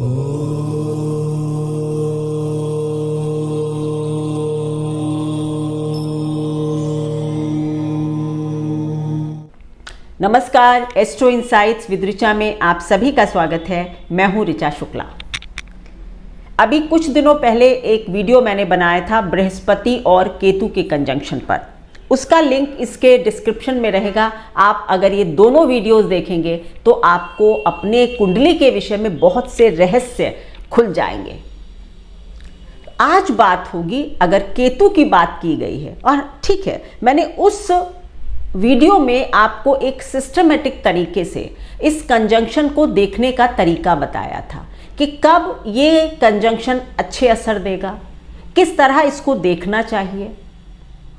नमस्कार, astro insights with Richa में आप सभी का स्वागत है। मैं हूं ऋचा शुक्ला। अभी कुछ दिनों पहले एक वीडियो मैंने बनाया था बृहस्पति और केतु के कंजंक्शन पर। उसका लिंक इसके डिस्क्रिप्शन में रहेगा। आप अगर ये दोनों वीडियोस देखेंगे तो आपको अपने कुंडली के विषय में बहुत से रहस्य खुल जाएंगे। आज बात होगी, अगर केतु की बात की गई है, और ठीक है, मैंने उस वीडियो में आपको एक सिस्टमेटिक तरीके से इस कंजंक्शन को देखने का तरीका बताया था कि कब ये कंजंक्शन अच्छे असर देगा, किस तरह इसको देखना चाहिए,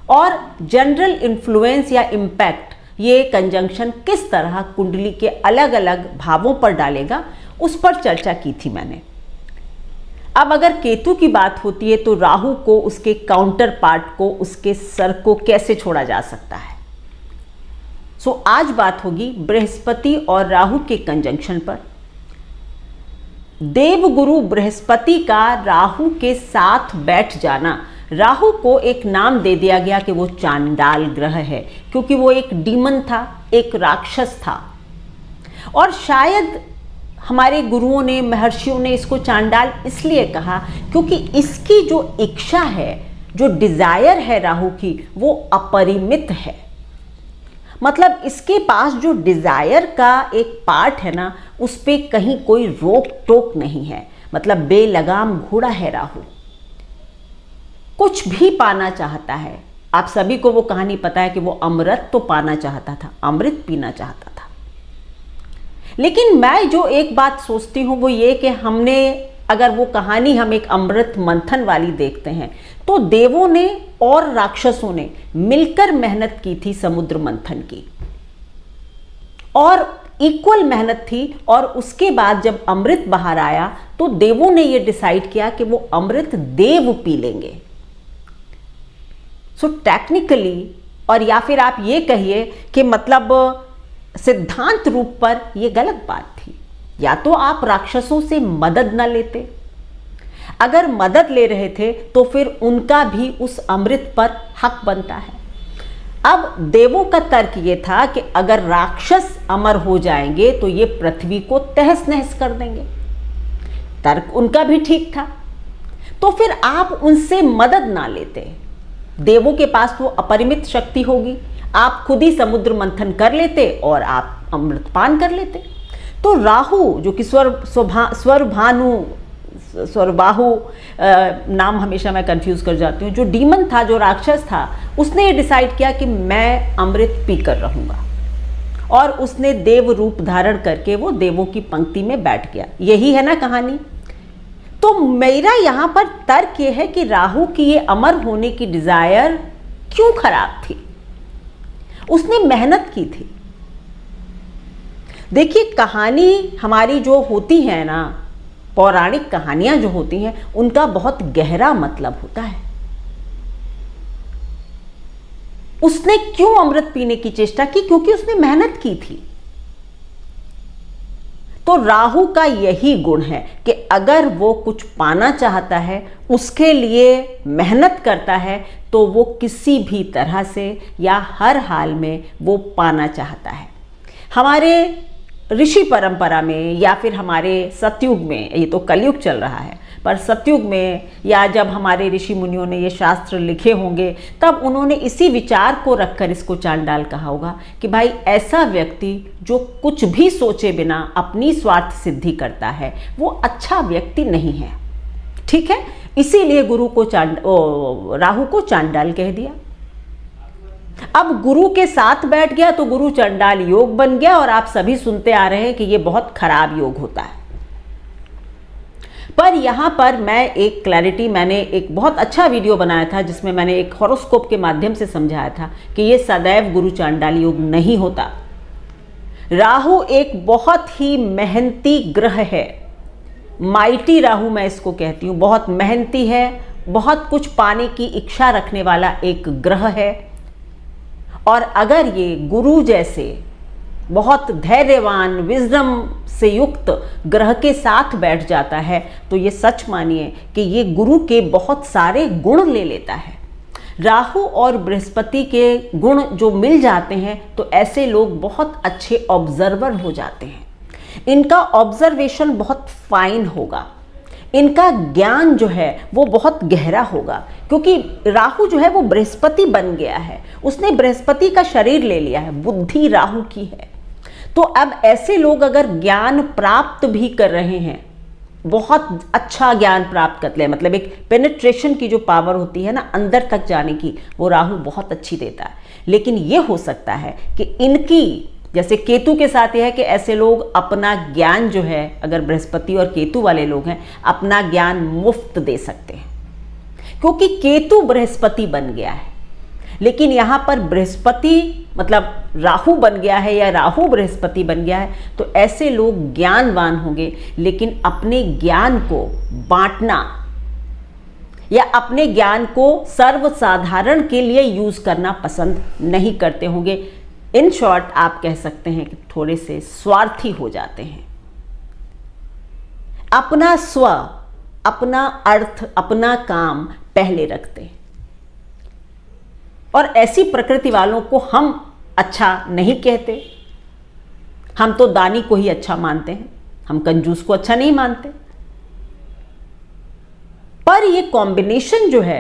और जनरल इन्फ्लुएंस या इम्पैक्ट ये कंजंक्शन किस तरह कुंडली के अलग अलग भावों पर डालेगा, उस पर चर्चा की थी मैंने। अब अगर केतु की बात होती है तो राहु को, उसके काउंटर पार्ट को, उसके सर को कैसे छोड़ा जा सकता है। आज बात होगी बृहस्पति और राहु के कंजंक्शन पर। देवगुरु बृहस्पति का राहु के साथ बैठ जाना, राहु को एक नाम दे दिया गया कि वो चांडाल ग्रह है, क्योंकि वो एक डीमन था, एक राक्षस था। और शायद हमारे गुरुओं ने, महर्षियों ने इसको चांडाल इसलिए कहा क्योंकि इसकी जो इच्छा है, जो डिजायर है राहु की, वो अपरिमित है। मतलब इसके पास जो डिजायर का एक पार्ट है ना, उस पे कहीं कोई रोक टोक नहीं है। मतलब बेलगाम घोड़ा है राहु, कुछ भी पाना चाहता है। आप सभी को वो कहानी पता है कि वो अमृत तो पाना चाहता था, अमृत पीना चाहता था। लेकिन मैं जो एक बात सोचती हूँ वो ये कि हमने, अगर वो कहानी हम एक अमृत मंथन वाली देखते हैं, तो देवों ने और राक्षसों ने मिलकर मेहनत की थी समुद्र मंथन की, और इक्वल मेहनत थी। और उसके बाद जब अमृत बाहर आया तो देवों ने ये डिसाइड किया कि वो अमृत देव पी लेंगे। टेक्निकली, और या फिर आप ये कहिए कि मतलब सिद्धांत रूप पर ये गलत बात थी। या तो आप राक्षसों से मदद न लेते, अगर मदद ले रहे थे तो फिर उनका भी उस अमृत पर हक बनता है। अब देवों का तर्क ये था कि अगर राक्षस अमर हो जाएंगे तो ये पृथ्वी को तहस नहस कर देंगे। तर्क उनका भी ठीक था। तो फिर आप उनसे मदद ना लेते। देवों के पास तो अपरिमित शक्ति होगी, आप खुद ही समुद्र मंथन कर लेते और आप अमृतपान कर लेते। तो राहु, जो कि स्वरबाहु नाम हमेशा मैं कंफ्यूज कर जाती हूँ, जो डीमन था, जो राक्षस था, उसने ये डिसाइड किया कि मैं अमृत पी कर रहूँगा। और उसने देव रूप धारण करके वो देवों की पंक्ति में बैठ गया। यही है ना कहानी। तो मेरा यहाँ पर तर्क ये है कि राहु की ये अमर होने की डिजायर क्यों खराब थी। उसने मेहनत की थी। देखिए, कहानी हमारी जो होती है ना, पौराणिक कहानियां जो होती हैं, उनका बहुत गहरा मतलब होता है। उसने क्यों अमृत पीने की चेष्टा की? क्योंकि उसने मेहनत की थी। तो राहु का यही गुण है कि अगर वो कुछ पाना चाहता है, उसके लिए मेहनत करता है, तो वो किसी भी तरह से या हर हाल में वो पाना चाहता है। हमारे ऋषि परंपरा में, या फिर हमारे सतयुग में, ये तो कलयुग चल रहा है, पर सतयुग में या जब हमारे ऋषि मुनियों ने ये शास्त्र लिखे होंगे, तब उन्होंने इसी विचार को रखकर इसको चांडाल कहा होगा कि भाई ऐसा व्यक्ति जो कुछ भी सोचे बिना अपनी स्वार्थ सिद्धि करता है, वो अच्छा व्यक्ति नहीं है। ठीक है, इसीलिए गुरु को राहु को चांडाल कह दिया। अब गुरु के साथ बैठ गया तो गुरु चांडाल योग बन गया, और आप सभी सुनते आ रहे हैं कि ये बहुत खराब योग होता है। पर यहां पर मैं एक क्लैरिटी, मैंने एक बहुत अच्छा वीडियो बनाया था जिसमें मैंने एक हॉरोस्कोप के माध्यम से समझाया था कि ये सदैव गुरु चांडाल योग नहीं होता। राहु एक बहुत ही मेहनती ग्रह है, माइटी राहु मैं इसको कहती हूँ। बहुत मेहनती है, बहुत कुछ पाने की इच्छा रखने वाला एक ग्रह है। और अगर ये गुरु जैसे बहुत धैर्यवान, विजडम से युक्त ग्रह के साथ बैठ जाता है तो ये सच मानिए कि ये गुरु के बहुत सारे गुण ले लेता है। राहु और बृहस्पति के गुण जो मिल जाते हैं तो ऐसे लोग बहुत अच्छे ऑब्जर्वर हो जाते हैं। इनका ऑब्जर्वेशन बहुत फाइन होगा, इनका ज्ञान जो है वो बहुत गहरा होगा, क्योंकि राहु जो है वो बृहस्पति बन गया है, उसने बृहस्पति का शरीर ले लिया है, बुद्धि राहु की है। तो अब ऐसे लोग अगर ज्ञान प्राप्त भी कर रहे हैं, बहुत अच्छा ज्ञान प्राप्त कर ले, मतलब एक पेनिट्रेशन की जो पावर होती है ना, अंदर तक जाने की, वो राहु बहुत अच्छी देता है। लेकिन ये हो सकता है कि इनकी, जैसे केतु के साथ यह है कि ऐसे लोग अपना ज्ञान जो है, अगर बृहस्पति और केतु वाले लोग हैं, अपना ज्ञान मुफ्त दे सकते हैं, क्योंकि केतु बृहस्पति बन गया है। लेकिन यहाँ पर बृहस्पति मतलब राहु बन गया है या राहु बृहस्पति बन गया है, तो ऐसे लोग ज्ञानवान होंगे, लेकिन अपने ज्ञान को बांटना या अपने ज्ञान को सर्वसाधारण के लिए यूज करना पसंद नहीं करते होंगे। इन शॉर्ट आप कह सकते हैं कि थोड़े से स्वार्थी हो जाते हैं, अपना स्व, अपना अर्थ, अपना काम पहले रखते हैं। और ऐसी प्रकृति वालों को हम अच्छा नहीं कहते, हम तो दानी को ही अच्छा मानते हैं, हम कंजूस को अच्छा नहीं मानते। पर ये कॉम्बिनेशन जो है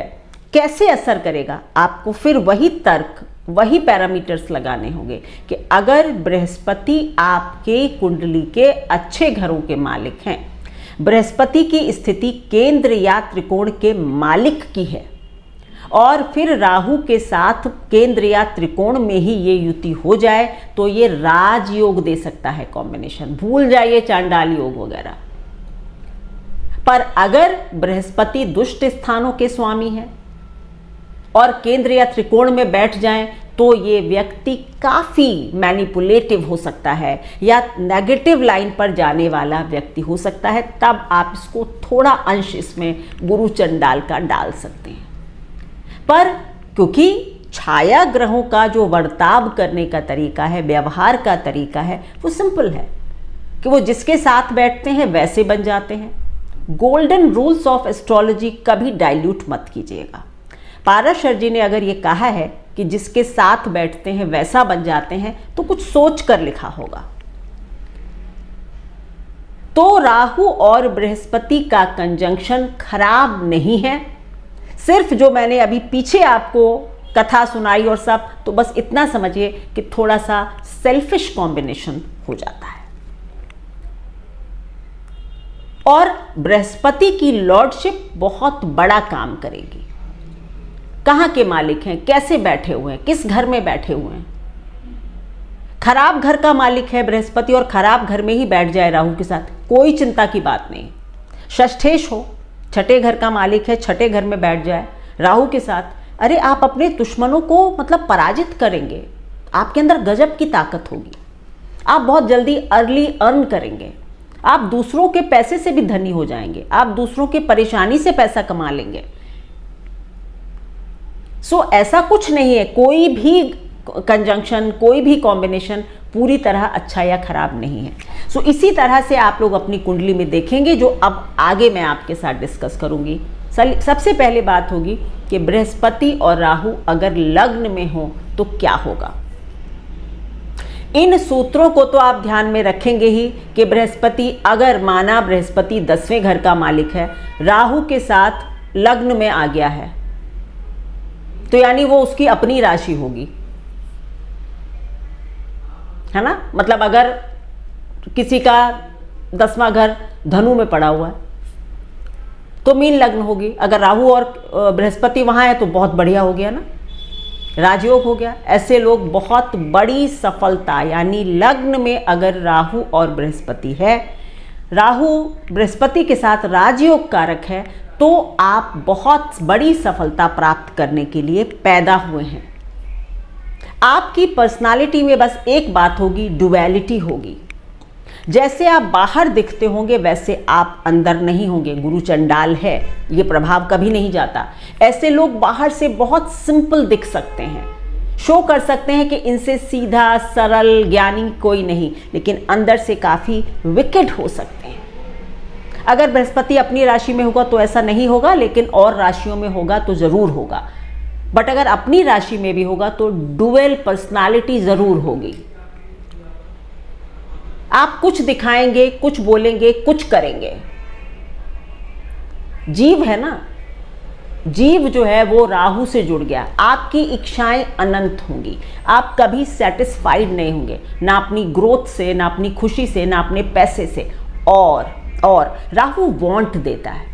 कैसे असर करेगा, आपको फिर वही तर्क, वही पैरामीटर्स लगाने होंगे कि अगर बृहस्पति आपके कुंडली के अच्छे घरों के मालिक हैं, बृहस्पति की स्थिति केंद्र या त्रिकोण के मालिक की है, और फिर राहु के साथ केंद्र या त्रिकोण में ही ये युति हो जाए, तो ये राजयोग दे सकता है कॉम्बिनेशन। भूल जाइए चांडाल योग वगैरह। पर अगर बृहस्पति दुष्ट स्थानों के स्वामी है और केंद्र या त्रिकोण में बैठ जाएं, तो ये व्यक्ति काफी मैनिपुलेटिव हो सकता है या नेगेटिव लाइन पर जाने वाला व्यक्ति हो सकता है। तब आप इसको थोड़ा अंश इसमें गुरु चंडाल का डाल सकते हैं। पर क्योंकि छाया ग्रहों का जो वर्ताव करने का तरीका है, व्यवहार का तरीका है, वो सिंपल है कि वो जिसके साथ बैठते हैं वैसे बन जाते हैं। गोल्डन रूल्स ऑफ एस्ट्रोलॉजी कभी डाइल्यूट मत कीजिएगा। पाराशर जी ने अगर ये कहा है कि जिसके साथ बैठते हैं वैसा बन जाते हैं, तो कुछ सोच कर लिखा होगा। तो राहु और बृहस्पति का कंजंक्शन खराब नहीं है। सिर्फ जो मैंने अभी पीछे आपको कथा सुनाई और सब, तो बस इतना समझिए कि थोड़ा सा सेल्फिश कॉम्बिनेशन हो जाता है। और बृहस्पति की लॉर्डशिप बहुत बड़ा काम करेगी। कहां के मालिक हैं, कैसे बैठे हुए हैं, किस घर में बैठे हुए हैं। खराब घर का मालिक है बृहस्पति और खराब घर में ही बैठ जाए राहु के साथ, कोई चिंता की बात नहीं। षष्ठेश हो, छठे घर का मालिक है, छठे घर में बैठ जाए राहु के साथ, अरे आप अपने दुश्मनों को मतलब पराजित करेंगे। आपके अंदर गजब की ताकत होगी, आप बहुत जल्दी अर्ली अर्न करेंगे, आप दूसरों के पैसे से भी धनी हो जाएंगे, आप दूसरों के परेशानी से पैसा कमा लेंगे। सो ऐसा कुछ नहीं है, कोई भी कंजंक्शन, कोई भी कॉम्बिनेशन पूरी तरह अच्छा या खराब नहीं है। सो इसी तरह से आप लोग अपनी कुंडली में देखेंगे, जो अब आगे मैं आपके साथ डिस्कस करूंगी। सबसे पहले बात होगी कि बृहस्पति और राहु अगर लग्न में हो तो क्या होगा। इन सूत्रों को तो आप ध्यान में रखेंगे ही कि बृहस्पति, अगर माना बृहस्पति 10वें घर का मालिक है, राहु के साथ लग्न में आ गया है, तो यानी वो उसकी अपनी राशि होगी, है ना। मतलब अगर किसी का 10वां घर धनु में पड़ा हुआ है तो मीन लग्न होगी। अगर राहु और बृहस्पति वहां है तो बहुत बढ़िया हो गया ना, राजयोग हो गया। ऐसे लोग बहुत बड़ी सफलता, यानी लग्न में अगर राहु और बृहस्पति है, राहु बृहस्पति के साथ राजयोग कारक है, तो आप बहुत बड़ी सफलता प्राप्त करने के लिए पैदा हुए हैं। आपकी पर्सनालिटी में बस एक बात होगी, डुअलिटी होगी। जैसे आप बाहर दिखते होंगे वैसे आप अंदर नहीं होंगे। गुरु चंडाल है, ये प्रभाव कभी नहीं जाता। ऐसे लोग बाहर से बहुत सिंपल दिख सकते हैं, शो कर सकते हैं कि इनसे सीधा सरल ज्ञानी कोई नहीं, लेकिन अंदर से काफ़ी विकेट हो सकते हैं। अगर बृहस्पति अपनी राशि में होगा तो ऐसा नहीं होगा, लेकिन और राशियों में होगा तो ज़रूर होगा। बट अगर अपनी राशि में भी होगा तो डुअल पर्सनालिटी ज़रूर होगी। आप कुछ दिखाएंगे, कुछ बोलेंगे, कुछ करेंगे। जीव है ना, जीव जो है वो राहु से जुड़ गया। आपकी इच्छाएं अनंत होंगी, आप कभी सेटिस्फाइड नहीं होंगे, ना अपनी ग्रोथ से, ना अपनी खुशी से, ना अपने पैसे से। और राहु वांट देता है,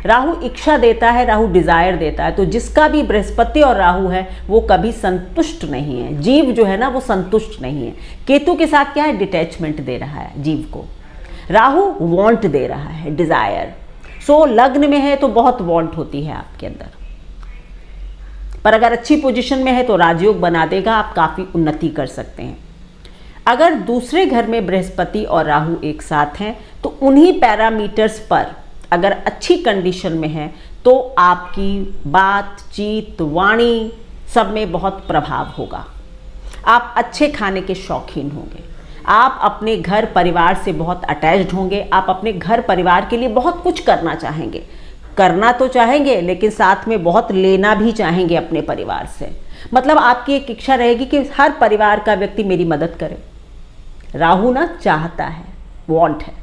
राहु इच्छा देता है, राहु डिजायर देता है। तो जिसका भी बृहस्पति और राहु है वो कभी संतुष्ट नहीं है। जीव जो है ना वो संतुष्ट नहीं है। केतु के साथ क्या है, डिटैचमेंट दे रहा है जीव को, राहु वांट दे रहा है, डिजायर। सो लग्न में है तो बहुत वांट होती है आपके अंदर, पर अगर अच्छी पोजीशन में है तो राजयोग बना देगा, आप काफी उन्नति कर सकते हैं। अगर दूसरे घर में बृहस्पति और राहु एक साथ हैं तो उन्हीं पैरामीटर्स पर अगर अच्छी कंडीशन में है तो आपकी बातचीत, वाणी सब में बहुत प्रभाव होगा। आप अच्छे खाने के शौकीन होंगे, आप अपने घर परिवार से बहुत अटैच्ड होंगे, आप अपने घर परिवार के लिए बहुत कुछ करना चाहेंगे। करना तो चाहेंगे लेकिन साथ में बहुत लेना भी चाहेंगे अपने परिवार से। मतलब आपकी एक इच्छा रहेगी कि हर परिवार का व्यक्ति मेरी मदद करे। राहु ना चाहता है, वांट है।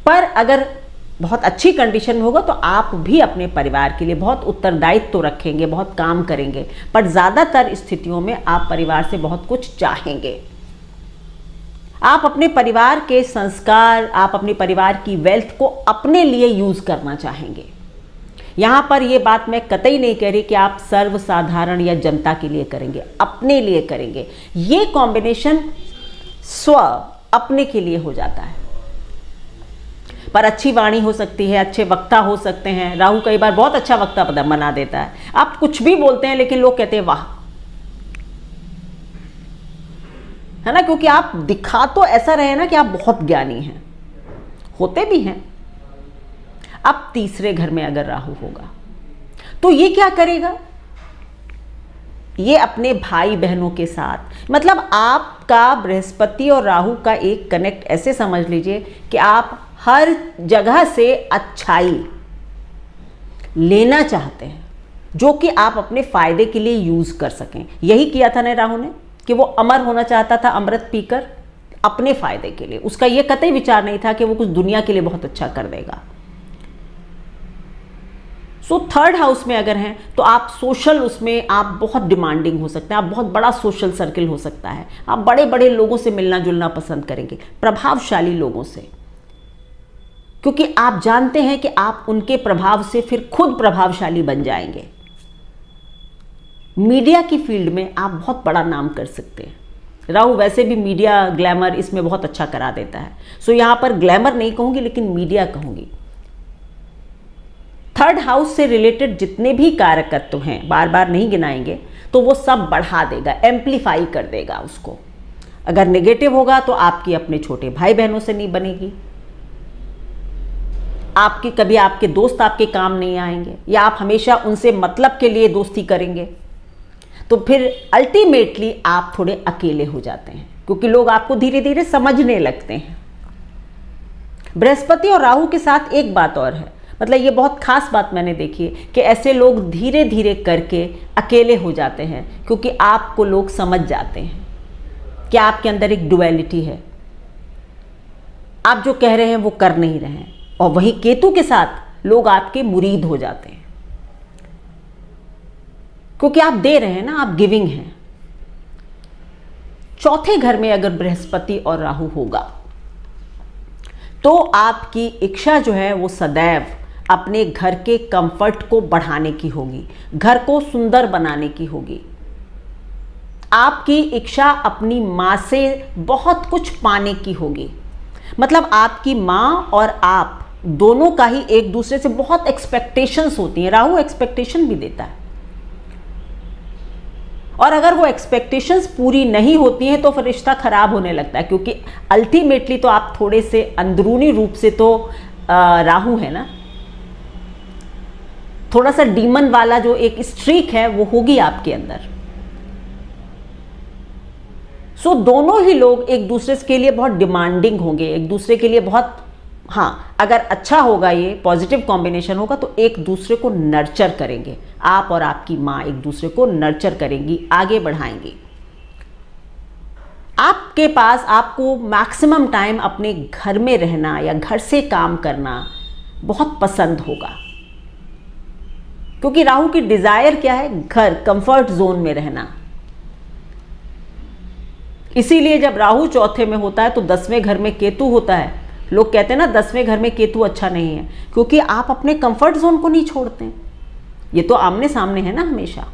पर अगर बहुत अच्छी कंडीशन में होगा तो आप भी अपने परिवार के लिए बहुत उत्तरदायित्व तो रखेंगे, बहुत काम करेंगे, पर ज़्यादातर स्थितियों में आप परिवार से बहुत कुछ चाहेंगे। आप अपने परिवार के संस्कार, आप अपने परिवार की वेल्थ को अपने लिए यूज़ करना चाहेंगे। यहाँ पर ये बात मैं कतई नहीं कह रही कि आप सर्वसाधारण या जनता के लिए करेंगे, अपने लिए करेंगे। ये कॉम्बिनेशन स्व अपने के लिए हो जाता है। पर अच्छी वाणी हो सकती है, अच्छे वक्ता हो सकते हैं। राहु कई बार बहुत अच्छा वक्ता बना देता है। आप कुछ भी बोलते हैं लेकिन लोग कहते हैं वाह, है ना, क्योंकि आप दिखा तो ऐसा रहे ना कि आप बहुत ज्ञानी हैं, होते भी हैं। अब तीसरे घर में अगर राहु होगा तो ये क्या करेगा, ये अपने भाई बहनों के साथ, मतलब आपका बृहस्पति और राहु का एक कनेक्ट ऐसे समझ लीजिए कि आप हर जगह से अच्छाई लेना चाहते हैं जो कि आप अपने फायदे के लिए यूज कर सकें। यही किया था ना राहु ने कि वो अमर होना चाहता था, अमृत पीकर अपने फायदे के लिए। उसका ये कतई विचार नहीं था कि वो कुछ दुनिया के लिए बहुत अच्छा कर देगा। सो थर्ड हाउस में अगर हैं तो आप सोशल, उसमें आप बहुत डिमांडिंग हो सकते हैं, आप बहुत बड़ा सोशल सर्किल हो सकता है, आप बड़े बड़े लोगों से मिलना जुलना पसंद करेंगे, प्रभावशाली लोगों से, क्योंकि आप जानते हैं कि आप उनके प्रभाव से फिर खुद प्रभावशाली बन जाएंगे। मीडिया की फील्ड में आप बहुत बड़ा नाम कर सकते हैं। राहु वैसे भी मीडिया, ग्लैमर इसमें बहुत अच्छा करा देता है। सो यहां पर ग्लैमर नहीं कहूंगी लेकिन मीडिया कहूंगी। थर्ड हाउस से रिलेटेड जितने भी कारकत्व हैं, बार बार नहीं गिनाएंगे, तो वो सब बढ़ा देगा, एम्प्लीफाई कर देगा उसको। अगर नेगेटिव होगा तो आपकी अपने छोटे भाई बहनों से नहीं बनेगी, आपकी कभी आपके दोस्त आपके काम नहीं आएंगे, या आप हमेशा उनसे मतलब के लिए दोस्ती करेंगे, तो फिर अल्टीमेटली आप थोड़े अकेले हो जाते हैं, क्योंकि लोग आपको धीरे धीरे समझने लगते हैं। बृहस्पति और राहु के साथ एक बात और है, मतलब ये बहुत खास बात मैंने देखी है कि ऐसे लोग धीरे धीरे करके अकेले हो जाते हैं, क्योंकि आपको लोग समझ जाते हैं कि आपके अंदर एक डुअलिटी है, आप जो कह रहे हैं वो कर नहीं रहे हैं। और वही केतु के साथ लोग आपके मुरीद हो जाते हैं, क्योंकि आप दे रहे हैं ना, आप गिविंग हैं। चौथे घर में अगर बृहस्पति और राहु होगा तो आपकी इच्छा जो है वो सदैव अपने घर के कंफर्ट को बढ़ाने की होगी, घर को सुंदर बनाने की होगी। आपकी इच्छा अपनी मां से बहुत कुछ पाने की होगी। मतलब आपकी मां और आप दोनों का ही एक दूसरे से बहुत एक्सपेक्टेशंस होती हैं। राहु एक्सपेक्टेशन भी देता है, और अगर वो एक्सपेक्टेशंस पूरी नहीं होती हैं तो फिर रिश्ता खराब होने लगता है, क्योंकि अल्टीमेटली तो आप थोड़े से अंदरूनी रूप से तो राहु है ना, थोड़ा सा डीमन वाला जो एक स्ट्रीक है वो होगी आपके अंदर। सो दोनों ही लोग एक दूसरे के लिए बहुत डिमांडिंग होंगे, एक दूसरे के लिए बहुत, हाँ अगर अच्छा होगा, ये पॉजिटिव कॉम्बिनेशन होगा तो एक दूसरे को नर्चर करेंगे। आप और आपकी माँ एक दूसरे को नर्चर करेंगी, आगे बढ़ाएंगी। आपके पास आपको मैक्सिमम टाइम अपने घर में रहना या घर से काम करना बहुत पसंद होगा, क्योंकि राहु की डिजायर क्या है? घर, कंफर्ट जोन में रहना। इसीलिए जब राहु चौथे में होता है तो 10वें घर में केतु होता है। लोग कहते हैं ना 10वें घर में केतु अच्छा नहीं है, क्योंकि आप अपने कंफर्ट जोन को नहीं छोड़ते। ये तो आमने सामने है ना हमेशा।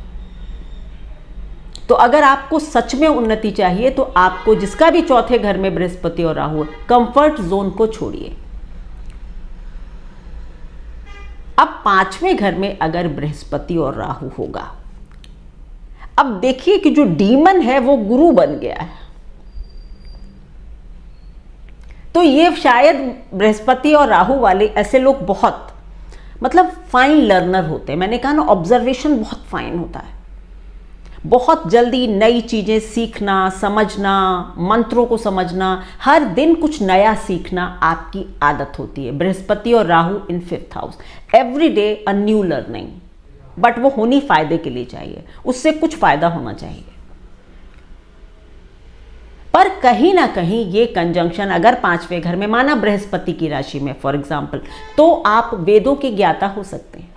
तो अगर आपको सच में उन्नति चाहिए तो आपको, जिसका भी चौथे घर में बृहस्पति और राहु, कंफर्ट जोन को छोड़िए। अब 5वें घर में अगर बृहस्पति और राहु होगा, अब देखिए कि जो डीमन है वो गुरु बन गया है। तो ये शायद बृहस्पति और राहु वाले ऐसे लोग बहुत, मतलब फाइन लर्नर होते हैं। मैंने कहा ना, ऑब्जर्वेशन बहुत फाइन होता है। बहुत जल्दी नई चीजें सीखना, समझना, मंत्रों को समझना, हर दिन कुछ नया सीखना आपकी आदत होती है। बृहस्पति और राहु इन 5th house, every day a new learning. But वो होनी फायदे के लिए चाहिए, उससे कुछ फायदा होना चाहिए। पर कहीं ना कहीं ये कंजंक्शन अगर 5वें घर में, माना बृहस्पति की राशि में फॉर एग्जाम्पल, तो आप वेदों के ज्ञाता हो सकते हैं।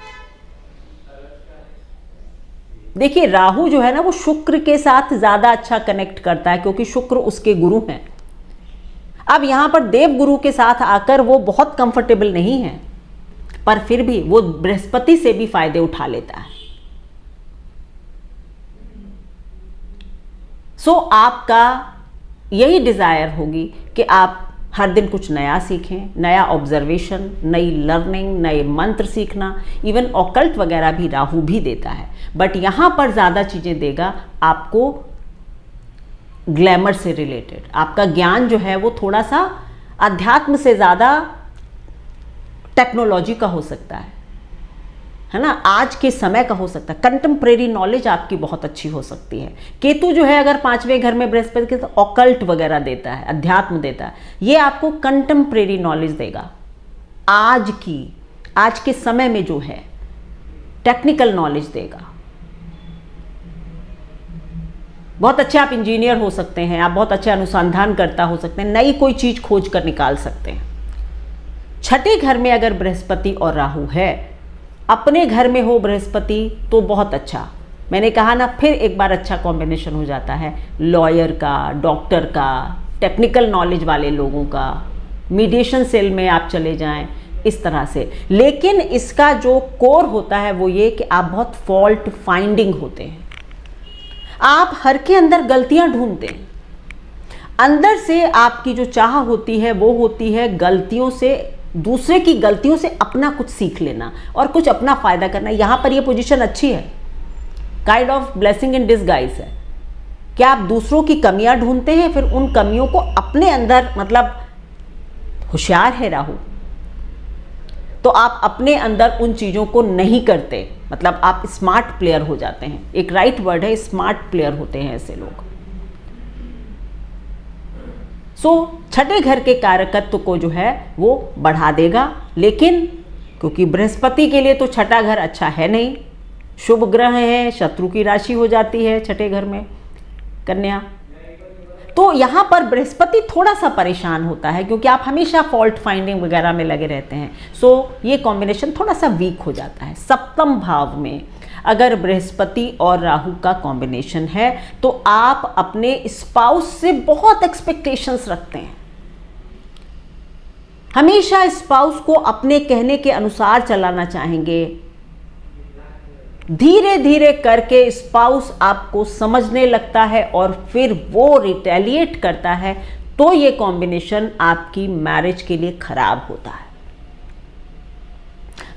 देखिए राहु जो है ना वो शुक्र के साथ ज्यादा अच्छा कनेक्ट करता है, क्योंकि शुक्र उसके गुरु हैं। अब यहां पर देव गुरु के साथ आकर वो बहुत कंफर्टेबल नहीं है, पर फिर भी वो बृहस्पति से भी फायदे उठा लेता है। सो आपका यही डिजायर होगी कि आप हर दिन कुछ नया सीखें, नया ऑब्जर्वेशन, नई लर्निंग, नए मंत्र सीखना। इवन ऑकल्ट वगैरह भी राहु भी देता है, बट यहां पर ज्यादा चीजें देगा आपको ग्लैमर से रिलेटेड। आपका ज्ञान जो है वो थोड़ा सा अध्यात्म से ज्यादा टेक्नोलॉजी का हो सकता है ना, आज के समय का हो सकता है। कंटेम्प्रेरी नॉलेज आपकी बहुत अच्छी हो सकती है। केतु जो है अगर 5वें घर में बृहस्पति के, तो ऑकल्ट वगैरह देता है, अध्यात्म देता है। ये आपको कंटेम्प्रेरी नॉलेज देगा, आज के समय में जो है टेक्निकल नॉलेज देगा। बहुत अच्छे आप इंजीनियर हो सकते हैं, आप बहुत अच्छे अनुसंधान करता हो सकते हैं, नई कोई चीज खोज कर निकाल सकते हैं। 6ठे घर में अगर बृहस्पति और राहु है, अपने घर में हो बृहस्पति तो बहुत अच्छा। मैंने कहा ना, फिर एक बार अच्छा कॉम्बिनेशन हो जाता है लॉयर का, डॉक्टर का, टेक्निकल नॉलेज वाले लोगों का, मीडिएशन सेल में आप चले जाएं, इस तरह से। लेकिन इसका जो कोर होता है वो ये कि आप बहुत फॉल्ट फाइंडिंग होते हैं। आप हर के अंदर गलतियां ढूंढते हैं। अंदर से आपकी जो चाह होती है वो होती है गलतियों से, दूसरे की गलतियों से अपना कुछ सीख लेना और कुछ अपना फायदा करना। यहां पर ये पोजीशन अच्छी है, kind of blessing in disguise है कि आप दूसरों की कमियां ढूंढते हैं, फिर उन कमियों को अपने अंदर, मतलब होशियार है राहु, तो आप अपने अंदर उन चीजों को नहीं करते, मतलब आप स्मार्ट प्लेयर हो जाते हैं। एक राइट वर्ड है, स्मार्ट प्लेयर होते हैं ऐसे लोग। सो 6ठे घर के कारकत्व को जो है वो बढ़ा देगा। लेकिन क्योंकि बृहस्पति के लिए तो 6ठा घर अच्छा है नहीं, शुभ ग्रह है, शत्रु की राशि हो जाती है 6ठे घर में कन्या, तो यहां पर बृहस्पति थोड़ा सा परेशान होता है, क्योंकि आप हमेशा फॉल्ट फाइंडिंग वगैरह में लगे रहते हैं। सो ये कॉम्बिनेशन थोड़ा सा वीक हो जाता है। 7वें भाव में अगर बृहस्पति और राहु का कॉम्बिनेशन है तो आप अपने स्पाउस से बहुत एक्सपेक्टेशंस रखते हैं। हमेशा स्पाउस को अपने कहने के अनुसार चलाना चाहेंगे। धीरे धीरे करके स्पाउस आपको समझने लगता है और फिर वो रिटेलिएट करता है, तो ये कॉम्बिनेशन आपकी मैरिज के लिए खराब होता है।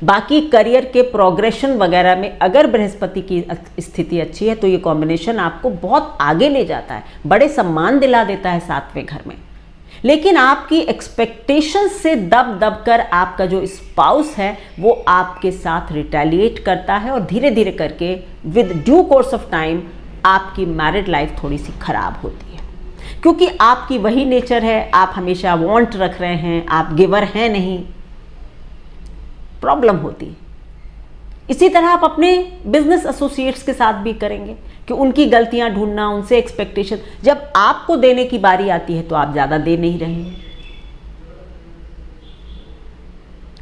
बाकी करियर के प्रोग्रेशन वगैरह में अगर बृहस्पति की स्थिति अच्छी है तो ये कॉम्बिनेशन आपको बहुत आगे ले जाता है, बड़े सम्मान दिला देता है 7वें घर में। लेकिन आपकी एक्सपेक्टेशन से दब दब कर आपका जो स्पाउस है वो आपके साथ रिटेलिएट करता है और धीरे धीरे करके with due course of time आपकी मैरिड लाइफ थोड़ी सी खराब होती है, क्योंकि आपकी वही नेचर है, आप हमेशा वांट रख रहे हैं, आप गिवर हैं नहीं, प्रॉब्लम होती है। इसी तरह आप अपने बिजनेस एसोसिएट्स के साथ भी करेंगे कि उनकी गलतियां ढूंढना, उनसे एक्सपेक्टेशन, जब आपको देने की बारी आती है तो आप ज्यादा दे नहीं रहे हैं।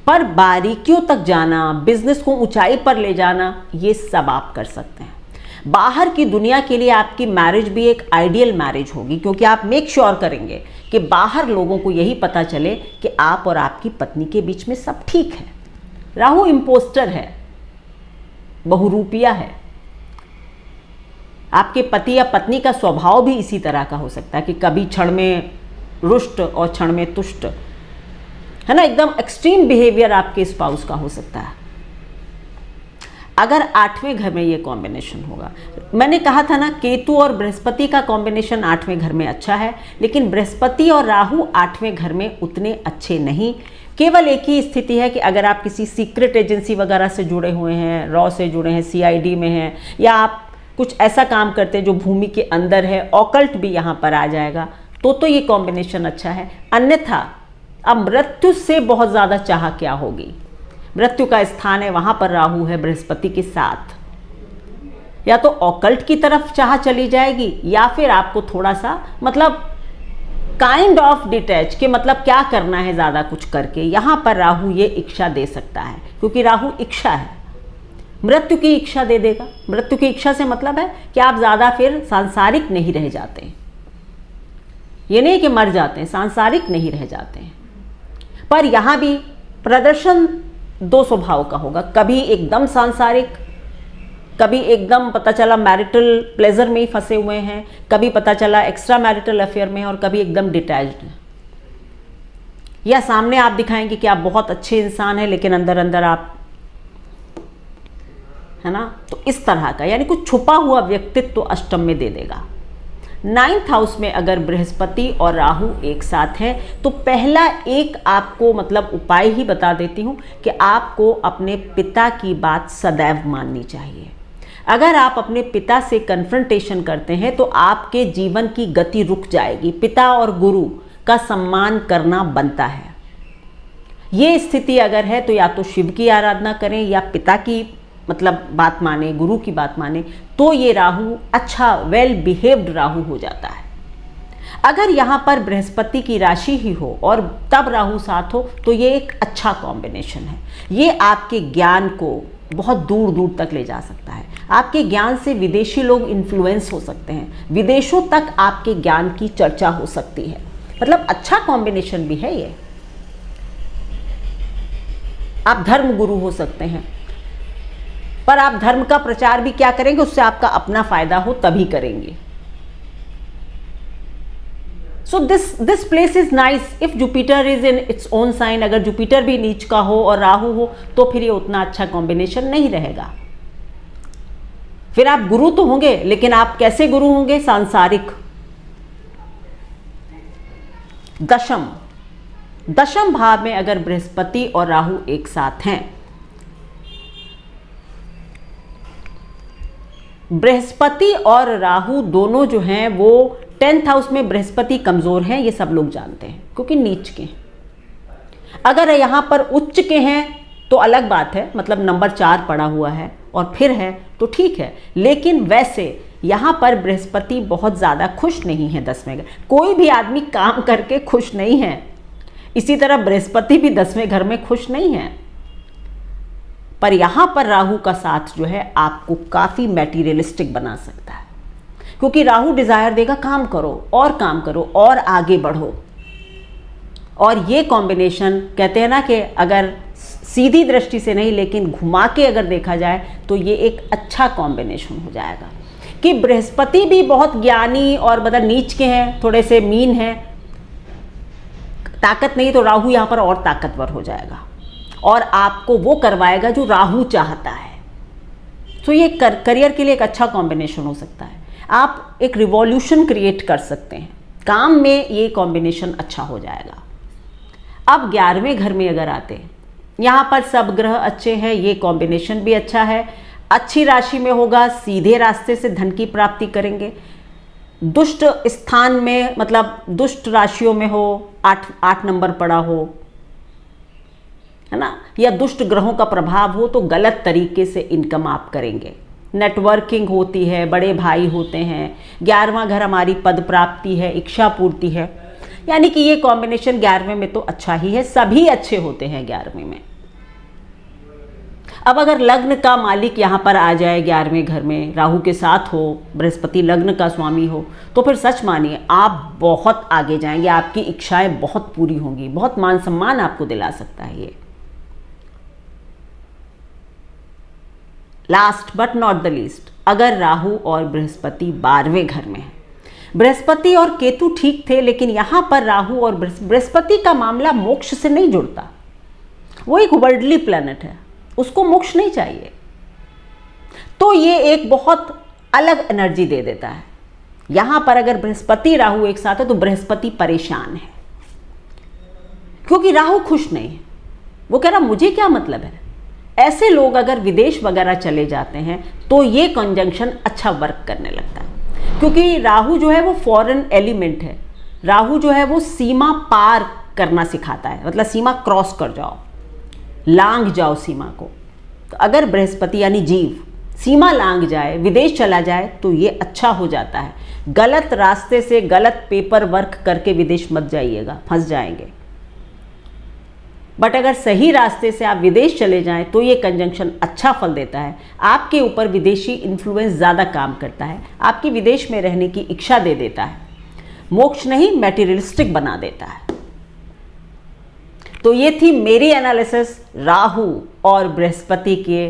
पर बारीकियों तक जाना, बिजनेस को ऊंचाई पर ले जाना, ये सब आप कर सकते हैं। बाहर की दुनिया के लिए आपकी मैरिज भी एक आइडियल मैरिज होगी, क्योंकि आप मेक श्योर करेंगे कि बाहर लोगों को यही पता चले कि आप और आपकी पत्नी के बीच में सब ठीक है। राहु इम्पोस्टर है, बहुरूपिया है। आपके पति या पत्नी का स्वभाव भी इसी तरह का हो सकता है कि कभी क्षण में रुष्ट और क्षण में तुष्ट, है ना, एकदम एक्सट्रीम बिहेवियर आपके स्पाउस का हो सकता है। अगर 8वें घर में ये कॉम्बिनेशन होगा, मैंने कहा था ना केतु और बृहस्पति का कॉम्बिनेशन 8वें घर में अच्छा है, लेकिन बृहस्पति और राहु 8वें घर में उतने अच्छे नहीं। केवल एक ही स्थिति है कि अगर आप किसी सीक्रेट एजेंसी वगैरह से जुड़े हुए हैं, रॉ से जुड़े हैं, सीआईडी में हैं, या आप कुछ ऐसा काम करते हैं जो भूमि के अंदर है, ऑकल्ट भी यहाँ पर आ जाएगा, तो ये कॉम्बिनेशन अच्छा है। अन्यथा अब मृत्यु से बहुत ज़्यादा चाह क्या होगी। मृत्यु का स्थान है, वहाँ पर राहु है बृहस्पति के साथ, या तो ऑकल्ट की तरफ चाह चली जाएगी, या फिर आपको थोड़ा सा मतलब काइंड ऑफ डिटैच के मतलब क्या करना है ज़्यादा कुछ करके, यहाँ पर राहु ये इच्छा दे सकता है, क्योंकि राहु इच्छा है, मृत्यु की इच्छा दे देगा। मृत्यु की इच्छा से मतलब है कि आप ज़्यादा फिर सांसारिक नहीं रह जाते हैं, ये नहीं कि मर जाते हैं, सांसारिक नहीं रह जाते हैं। पर यहाँ भी प्रदर्शन दो स्वभाव का होगा, कभी एकदम सांसारिक, कभी एकदम पता चला मैरिटल प्लेजर में ही फंसे हुए हैं, कभी पता चला एक्स्ट्रा मैरिटल अफेयर में, और कभी एकदम डिटैच्ड हैं। या सामने आप दिखाएंगे कि आप बहुत अच्छे इंसान हैं लेकिन अंदर अंदर आप, है ना, तो इस तरह का, यानी कुछ छुपा हुआ व्यक्तित्व तो अष्टम में दे देगा। 9th हाउस में अगर बृहस्पति और राहु एक साथ हैं तो पहला एक आपको मतलब उपाय ही बता देती हूँ कि आपको अपने पिता की बात सदैव माननी चाहिए। अगर आप अपने पिता से कन्फ्रंटेशन करते हैं तो आपके जीवन की गति रुक जाएगी। पिता और गुरु का सम्मान करना बनता है। ये स्थिति अगर है तो या तो शिव की आराधना करें या पिता की मतलब बात माने, गुरु की बात माने, तो ये राहु अच्छा वेल बिहेव्ड राहु हो जाता है। अगर यहाँ पर बृहस्पति की राशि ही हो और तब राहु साथ हो तो ये एक अच्छा कॉम्बिनेशन है। ये आपके ज्ञान को बहुत दूर दूर तक ले जा सकता है। आपके ज्ञान से विदेशी लोग इन्फ्लुएंस हो सकते हैं, विदेशों तक आपके ज्ञान की चर्चा हो सकती है। मतलब अच्छा कॉम्बिनेशन भी है ये। आप धर्म गुरु हो सकते हैं, पर आप धर्म का प्रचार भी क्या करेंगे, उससे आपका अपना फायदा हो तभी करेंगे। So this place is nice if Jupiter is in its own sign. अगर जुपिटर भी नीच का हो और राहु हो तो फिर ये उतना अच्छा कॉम्बिनेशन नहीं रहेगा। फिर आप गुरु तो होंगे, लेकिन आप कैसे गुरु होंगे? सांसारिक। दशम भाव में अगर बृहस्पति और राहु एक साथ हैं, बृहस्पति और राहु दोनों जो हैं वो 10th हाउस में बृहस्पति कमजोर हैं, ये सब लोग जानते हैं क्योंकि नीच के हैं। अगर यहां पर उच्च के हैं तो अलग बात है, मतलब नंबर 4 पड़ा हुआ है और फिर है तो ठीक है, लेकिन वैसे यहां पर बृहस्पति बहुत ज्यादा खुश नहीं है 10वें घर। कोई भी आदमी काम करके खुश नहीं है, इसी तरह बृहस्पति भी 10वें घर में खुश नहीं है। पर यहां पर राहु का साथ जो है आपको काफी मैटीरियलिस्टिक बना सकता है, क्योंकि राहु डिजायर देगा काम करो और आगे बढ़ो। और ये कॉम्बिनेशन कहते हैं ना कि अगर सीधी दृष्टि से नहीं लेकिन घुमा के अगर देखा जाए तो ये एक अच्छा कॉम्बिनेशन हो जाएगा कि बृहस्पति भी बहुत ज्ञानी और मतलब नीच के हैं, थोड़े से मीन हैं, ताकत नहीं, तो राहु यहाँ पर और ताकतवर हो जाएगा और आपको वो करवाएगा जो राहु चाहता है। तो ये करियर के लिए एक अच्छा कॉम्बिनेशन हो सकता है। आप एक रिवॉल्यूशन क्रिएट कर सकते हैं काम में ये कॉम्बिनेशन अच्छा हो जाएगा। अब 11वें घर में अगर आते हैं, यहाँ पर सब ग्रह अच्छे हैं, ये कॉम्बिनेशन भी अच्छा है, अच्छी राशि में होगा, सीधे रास्ते से धन की प्राप्ति करेंगे। दुष्ट स्थान में मतलब दुष्ट राशियों में हो, 8 नंबर पड़ा हो, है ना, या दुष्ट ग्रहों का प्रभाव हो तो गलत तरीके से इनकम आप करेंगे। नेटवर्किंग होती है, बड़े भाई होते हैं। 11वां घर हमारी पद प्राप्ति है, इच्छा पूर्ति है, यानी कि ये कॉम्बिनेशन 11वें में तो अच्छा ही है, सभी अच्छे होते हैं 11वें में। अब अगर लग्न का मालिक यहाँ पर आ जाए 11वें घर में, राहु के साथ हो, बृहस्पति लग्न का स्वामी हो, तो फिर सच मानिए आप बहुत आगे जाएंगे, आपकी इच्छाएं बहुत पूरी होंगी, बहुत मान सम्मान आपको दिला सकता है ये। Last but not the least, अगर राहु और बृहस्पति 12वें घर में है, बृहस्पति और केतु ठीक थे, लेकिन यहां पर राहु और बृहस्पति का मामला मोक्ष से नहीं जुड़ता, वो एक वर्ल्डली प्लैनेट है, उसको मोक्ष नहीं चाहिए, तो ये एक बहुत अलग एनर्जी दे देता है। यहां पर अगर बृहस्पति राहु एक साथ है तो बृहस्पति परेशान है, क्योंकि राहु खुश नहीं है, वो कह रहा मुझे क्या मतलब है। ऐसे लोग अगर विदेश वगैरह चले जाते हैं तो ये कंजंक्शन अच्छा वर्क करने लगता है, क्योंकि राहु जो है वो फॉरेन एलिमेंट है, राहु जो है वो सीमा पार करना सिखाता है, मतलब सीमा क्रॉस कर जाओ, लांघ जाओ सीमा को। तो अगर बृहस्पति यानी जीव सीमा लांघ जाए, विदेश चला जाए, तो ये अच्छा हो जाता है। गलत रास्ते से गलत पेपर वर्क करके विदेश मत जाइएगा, फंस जाएंगे। बट अगर सही रास्ते से आप विदेश चले जाएं तो ये कंजंक्शन अच्छा फल देता है, आपके ऊपर विदेशी इन्फ्लुएंस ज़्यादा काम करता है, आपकी विदेश में रहने की इच्छा दे देता है, मोक्ष नहीं मैटेरियलिस्टिक बना देता है। तो ये थी मेरी एनालिसिस राहु और बृहस्पति के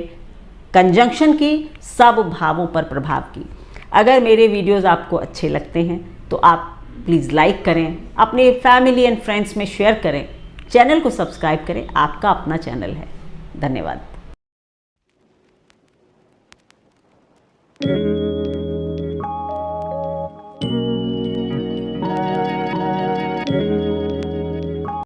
कंजंक्शन की, सब भावों पर प्रभाव की। अगर मेरे वीडियोस आपको अच्छे लगते हैं तो आप प्लीज़ लाइक करें, अपने फैमिली एंड फ्रेंड्स में शेयर करें, चैनल को सब्सक्राइब करें, आपका अपना चैनल है। धन्यवाद।